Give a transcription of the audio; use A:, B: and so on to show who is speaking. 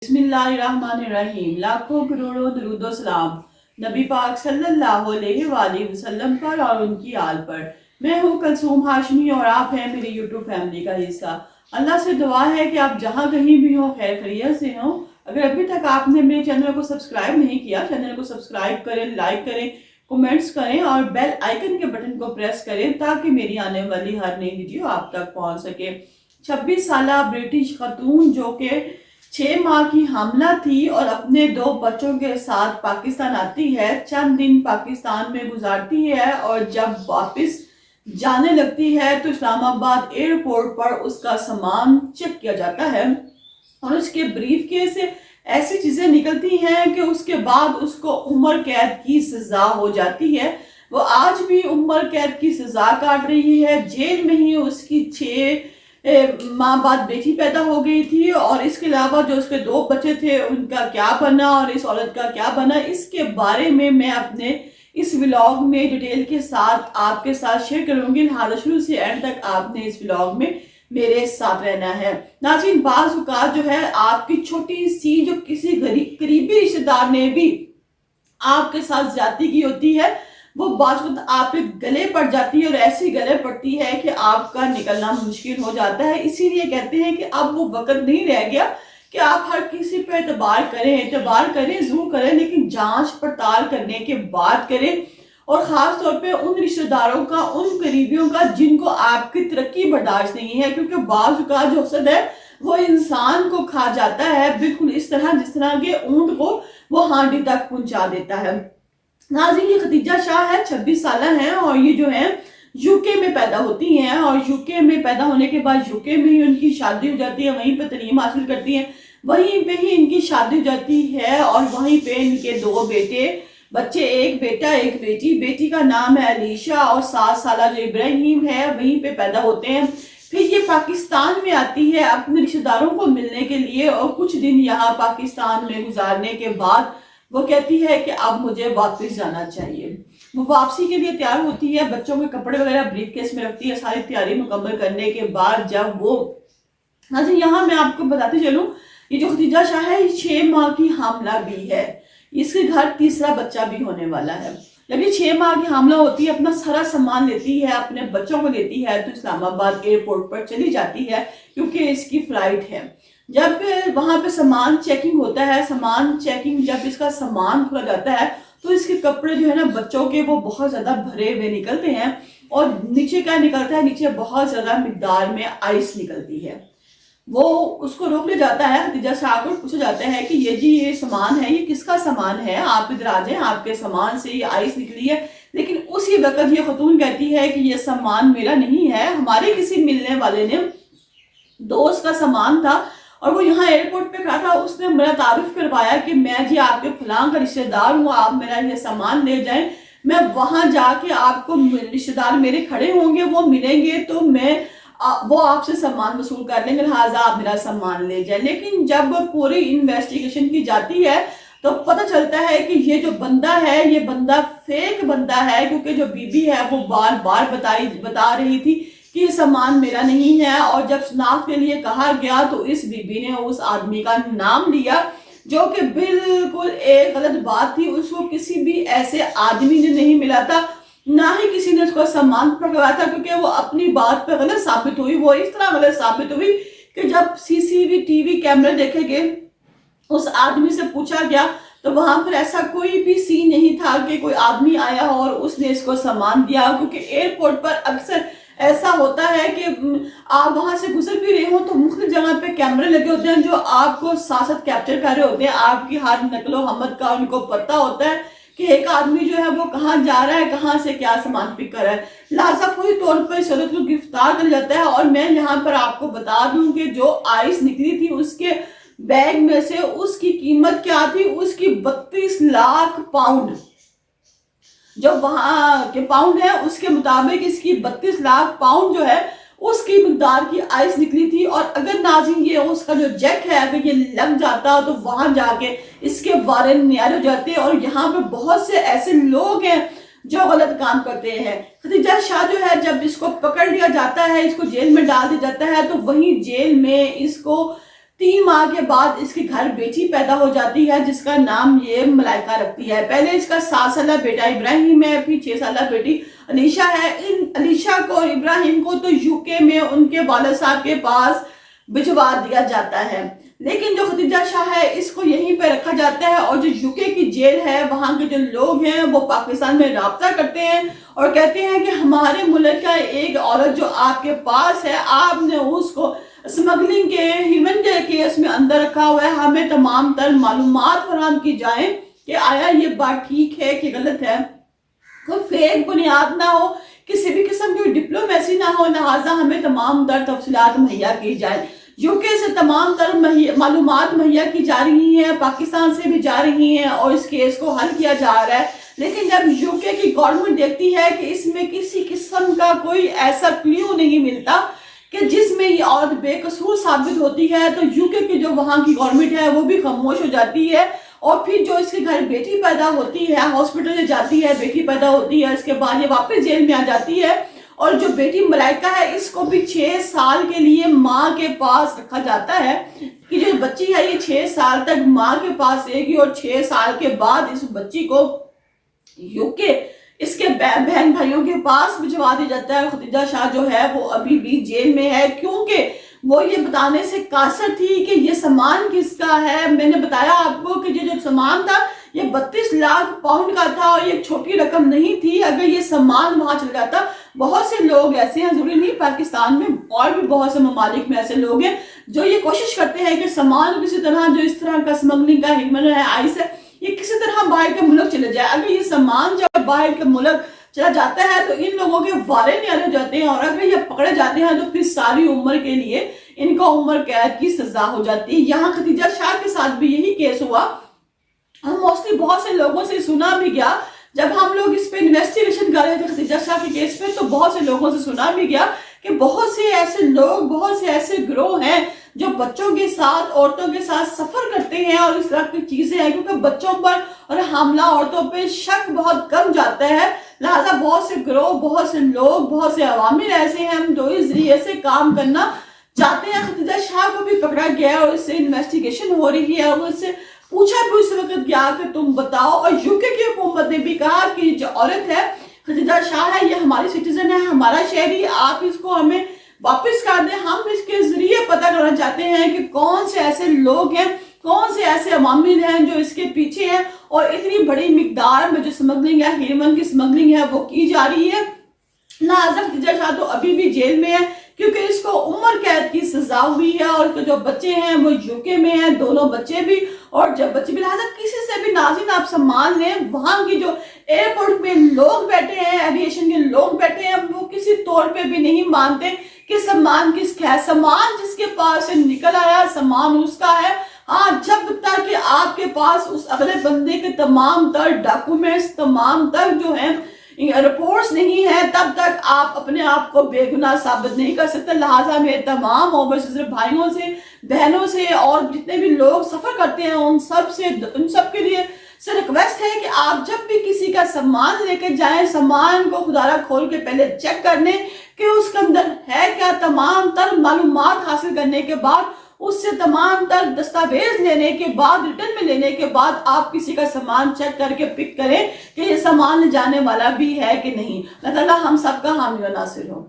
A: बिस्मिल्लाहिर्रहमानिर्रहीम। लाखों करोड़ों दरूद सलाम नबी पाक सल्लल्लाहु अलैहि वसल्लम पर और उनकी आल पर। मैं हूँ कलसूम हाशमी और आप हैं मेरी यूट्यूब फैमिली का हिस्सा। अल्लाह से दुआ है कि आप जहाँ कहीं भी हो खैर खैरियत से हो। अगर अभी तक आपने मेरे चैनल को सब्सक्राइब नहीं किया, चैनल को सब्सक्राइब करें, लाइक करें, कमेंट्स करें और बेल आइकन के बटन को प्रेस करें ताकि मेरी आने वाली हर नई वीडियो आप तक पहुंच सके। 26 साल ब्रिटिश खतून जो कि 6 माह की हामला थी और अपने 2 बच्चों के साथ पाकिस्तान आती है, चंद दिन पाकिस्तान में गुजारती है और जब वापस जाने लगती है तो इस्लामाबाद एयरपोर्ट पर उसका सामान चेक किया जाता है और उसके ब्रीफकेस से ऐसी चीजें निकलती हैं कि उसके बाद उसको उम्र कैद की सजा हो जाती है। वो आज भी उम्र कैद की सजा काट रही है। जेल में ही उसकी 6 माह बाद बेटी पैदा हो गई थी और इसके अलावा जो उसके 2 बच्चे थे उनका क्या बना और इस औरत का क्या बना, इसके बारे में मैं अपने इस व्लॉग में डिटेल के साथ आपके साथ शेयर करूंगी। लिहाजा शुरू से एंड तक आपने इस व्लॉग में मेरे साथ रहना है। नाज़रीन, बाज़ औक़ात जो है आपकी छोटी सी जो किसी करीबी रिश्तेदार ने भी आपके साथ ज्यादती की होती है, वो बात आपके गले पड़ जाती है और ऐसी गले पड़ती है कि आपका निकलना मुश्किल हो जाता है। इसीलिए कहते हैं कि अब वो वक्त नहीं रह गया कि आप हर किसी पे एतबार करें जरूर करें, लेकिन जांच पड़ताल करने के बाद करें और ख़ास तौर पे उन रिश्तेदारों का, उन करीबियों का जिनको आपकी तरक्की बर्दाश्त नहीं है, क्योंकि बाज़ का जो हसद है वो इंसान को खा जाता है, बिल्कुल इस तरह जिस तरह के ऊंट को वो हांडी तक पहुंचा देता है। नाज़रीन, ये खदीजा शाह है, 26 साल हैं और ये जो है यूके में पैदा होती हैं और यूके में पैदा होने के बाद यूके में ही उनकी शादी हो जाती है, वहीं पे तालीम हासिल करती हैं, वहीं पे ही इनकी शादी हो जाती है और वहीं पे इनके 2 बच्चे, एक बेटा एक बेटी। बेटी का नाम है अलीशा और 7 साल जो इब्राहिम है वहीं पे पैदा होते हैं। फिर ये पाकिस्तान में आती है अपने रिश्तेदारों को मिलने के लिए और कुछ दिन यहाँ पाकिस्तान में गुजारने के बाद वो कहती है कि अब मुझे वापस जाना चाहिए। वो वापसी के लिए तैयार होती है, बच्चों के कपड़े वगैरह ब्रीफकेस में रखती है। सारी तैयारी मुकम्मल करने के बाद जब वो यहाँ मैं आपको बताते चलूं, ये जो खदीजा शाह है 6 माह की हामला भी है, इसके घर तीसरा बच्चा भी होने वाला है। जब ये 6 माह की हामला होती है, अपना सारा सामान लेती है, अपने बच्चों को लेती है तो इस्लामाबाद एयरपोर्ट पर चली जाती है क्योंकि इसकी फ्लाइट है। जब वहां पे सामान चेकिंग होता है, जब इसका सामान खुला जाता है तो इसके कपड़े जो है ना बच्चों के वो बहुत ज्यादा भरे हुए निकलते हैं और नीचे क्या निकलता है, नीचे बहुत ज्यादा मिकदार में आइस निकलती है। वो उसको रोक ले जाता है, खदीजा शाह को पूछा जाता है कि ये सामान है, ये किसका सामान है, आप इधर आ जाएं, आपके सामान से ये आइस निकली है। लेकिन उसी वक्त ये खतून कहती है कि ये सामान मेरा नहीं है, हमारे किसी मिलने वाले ने दोस्त का सामान था और वो यहाँ एयरपोर्ट पे खड़ा था, उसने मेरा तारुफ करवाया कि मैं जी आपके फलां का रिश्तेदार हूँ, आप मेरा ये सामान ले जाएं, मैं वहां जाके आपको रिश्तेदार मेरे खड़े होंगे, वो मिलेंगे तो वो आपसे सामान वसूल कर लेंगे, लिहाजा आप मेरा सामान ले जाए। लेकिन जब पूरी इन्वेस्टिगेशन की जाती है तो पता चलता है कि ये जो बंदा है ये बंदा फेक बंदा है, क्योंकि जो बीबी है वो बार बार बता रही थी कि ये सामान मेरा नहीं है और जब शनाख्त के लिए कहा गया तो इस बीबी ने उस आदमी का नाम लिया, जो कि बिल्कुल एक गलत बात थी। उसको किसी भी ऐसे आदमी ने नहीं मिला था, ना ही किसी ने उसको सामान पकड़ाया था, क्योंकि वो अपनी बात पे गलत साबित हुई। वो इस तरह गलत साबित हुई कि जब सीसीटीवी कैमरे देखे गए, उस आदमी से पूछा गया तो वहां पर ऐसा कोई भी सीन नहीं था कि कोई आदमी आया और उसने इसको सामान दिया, क्योंकि एयरपोर्ट पर अक्सर ऐसा होता है कि आप वहां से गुजर भी रहे हो तो मुख्तलिफ जगह पे कैमरे लगे होते हैं जो आपको साथ साथ कैप्चर कर रहे होते हैं, आपकी हर नकलो हमद का उनको पता होता है कि एक आदमी जो है वो कहाँ जा रहा है, कहाँ से क्या सामान पिक कर रहा है। लिहाजा फौरी तौर पर इस औरत को गिरफ्तार कर जाता है और मैं यहाँ पर आपको बता दूं कि जो आइस निकली थी उसके बैग में से उसकी कीमत क्या थी, उसकी 32 लाख पाउंड, जो वहां के पाउंड है उसके मुताबिक इसकी 32 लाख पाउंड जो है उसकी मिकदार की आइस निकली थी। और अगर नाज़रीन ये उसका जो जैक है अगर ये लग जाता तो वहां जाके इसके वारंट न्यारे हो जाते। और यहाँ पे बहुत से ऐसे लोग हैं जो गलत काम करते हैं। खदीजा शाह जो है जब इसको पकड़ लिया जाता है, इसको जेल में डाल दिया जाता है, तो वहीं जेल में इसको 3 ماہ کے بعد اس کے گھر بیٹی پیدا ہو جاتی ہے جس کا نام یہ ملائکہ رکھتی ہے۔ پہلے اس کا 7 سالہ بیٹا ابراہیم ہے، پھر 6 سالہ بیٹی علیشہ ہے۔ ان علیشہ کو اور ابراہیم کو تو UK میں ان کے والد صاحب کے پاس بھجوا دیا جاتا ہے، لیکن جو خدیجہ شاہ ہے اس کو یہیں پہ رکھا جاتا ہے، اور جو UK کی جیل ہے وہاں کے جو لوگ ہیں وہ پاکستان میں رابطہ کرتے ہیں اور کہتے ہیں کہ ہمارے ملک کا ایک عورت جو آپ کے پاس ہے، آپ نے اس کو اسمگلنگ کے ہیومن کے کیس میں اندر رکھا ہوا ہے، ہمیں تمام تر معلومات فراہم کی جائیں کہ آیا یہ بات ٹھیک ہے کہ غلط ہے، کوئی فیک بنیاد نہ ہو، کسی بھی قسم کی ڈپلومیسی نہ ہو، لہٰذا ہمیں تمام تر تفصیلات مہیا کی جائیں۔ UK سے تمام تر معلومات مہیا کی جا رہی ہیں، پاکستان سے بھی جا رہی ہیں اور اس کیس کو حل کیا جا رہا ہے، لیکن جب UK کی گورنمنٹ دیکھتی ہے کہ اس میں کسی قسم کا کوئی ایسا کلیو نہیں ملتا کہ جس میں یہ عورت بے قصور ثابت ہوتی ہے، تو UK کی جو وہاں کی گورنمنٹ ہے وہ بھی خاموش ہو جاتی ہے، اور پھر جو اس کے گھر بیٹی پیدا ہوتی ہے، ہاسپٹل میں جاتی ہے، بیٹی پیدا ہوتی ہے، اس کے بعد یہ واپس جیل میں آ جاتی ہے، اور جو بیٹی ملائکہ ہے اس کو بھی 6 سال کے لیے ماں کے پاس رکھا جاتا ہے کہ جو بچی ہے یہ 6 سال تک ماں کے پاس رہے گی، اور 6 سال کے بعد اس بچی کو UK اس کے بہن بھائیوں کے پاس بھجوا دیا جاتا ہے۔ خدیجہ شاہ جو ہے وہ ابھی بھی جیل میں ہے، کیونکہ وہ یہ بتانے سے قاصر تھی کہ یہ سامان کس کا ہے۔ میں نے بتایا آپ کو کہ یہ جو سامان تھا یہ 32 لاکھ پاؤنڈ کا تھا، اور یہ چھوٹی رقم نہیں تھی۔ اگر یہ سامان وہاں چل جاتا، بہت سے لوگ ایسے ہیں، ضروری نہیں پاکستان میں، اور بھی بہت سے ممالک میں ایسے لوگ ہیں جو یہ کوشش کرتے ہیں کہ سامان کسی طرح جو اس طرح کا اسمگلنگ کا ہیومن ہے، آئس ہے، یہ کسی طرح باہر کے ملک چلے جائے۔ اگر یہ سامان جب باہر کے ملک چلا جاتا ہے تو ان لوگوں کے وارے نکالے ہو جاتے ہیں، اور اگر یہ پکڑے جاتے ہیں تو پھر ساری عمر کے لیے ان کو عمر قید کی سزا ہو جاتی ہے۔ یہاں خدیجہ شاہ کے ساتھ بھی یہی کیس ہوا۔ ہم موسٹلی بہت سے لوگوں سے سنا بھی گیا، جب ہم لوگ اس پہ انویسٹیگیشن کر رہے تھے خدیجہ شاہ کے کیس پہ، تو بہت سے لوگوں سے سنا بھی گیا کہ بہت سے ایسے لوگ، بہت سے ایسے گروہ ہیں جو بچوں کے ساتھ، عورتوں کے ساتھ سفر کرتے ہیں اور اس طرح کی چیزیں ہیں، کیونکہ بچوں پر اور حاملہ عورتوں پہ شک بہت کم جاتا ہے، لہٰذا بہت سے گروہ، بہت سے لوگ، بہت سے عوامل ایسے ہیں جو اس ذریعے سے کام کرنا چاہتے ہیں۔ خدیجہ شاہ کو بھی پکڑا گیا اور اس سے انویسٹیگیشن ہو رہی ہے، اور اس سے پوچھا بھی اس وقت گیا کہ تم بتاؤ، اور UK کی حکومت نے بھی کہا کہ جو عورت ہے خدیجہ شاہ ہے یہ ہماری سٹیزن ہے، ہمارا شہری، آپ اس کو ہمیں واپس کر دیں۔ ہم اس کے ذریعے پتہ کرنا چاہتے ہیں کہ کون سے ایسے لوگ ہیں، کون سے ایسے عوامل ہیں جو اس کے پیچھے ہیں، اور اتنی بڑی مقدار میں جو اسمگلنگ ہے، ہیروئن کی اسمگلنگ ہے، وہ کی جا رہی ہے۔ لہٰذا خدیجہ شاہ تو ابھی بھی جیل میں ہے، کیونکہ اس کو عمر قید کی سزا ہوئی ہے، اور جو بچے ہیں وہ UK میں ہیں، دونوں بچے بھی، اور جب بچے بھی، لہٰذا کسی سے بھی ناظرین آپ سامان لیں، وہاں کی جو ایئرپورٹ میں لوگ بیٹھے ہیں، ایویشن کے لوگ بیٹھے ہیں، وہ کسی طور پہ بھی نہیں مانتے کہ سامان کس کا ہے۔ سامان جس کے پاس سے نکل آیا، سامان اس کا ہے۔ ہاں، جب تک کہ آپ کے پاس اس اگلے بندے کے تمام تر ڈاکومنٹس، تمام تر جو ہیں رپورٹس نہیں ہے، تب تک آپ اپنے آپ کو بے گناہ ثابت نہیں کر سکتے۔ لہٰذا میرے تمام اوورسیز بھائیوں سے، بہنوں سے، اور جتنے بھی لوگ سفر کرتے ہیں ان سب کے لیے سے ریکویسٹ ہے کہ آپ جب بھی کسی کا سامان لے کے جائیں، سامان کو خدا را کھول کے پہلے چیک کر لیں کہ اس کے اندر ہے کیا۔ تمام تر معلومات حاصل کرنے کے بعد، اس سے تمام تر دستاویز لینے کے بعد، ریٹرن میں لینے کے بعد، آپ کسی کا سامان چیک کر کے پک کریں کہ یہ سامان لے جانے والا بھی ہے کہ نہیں۔ اللہ تعالیٰ ہم سب کا حامی و ناصر ہو۔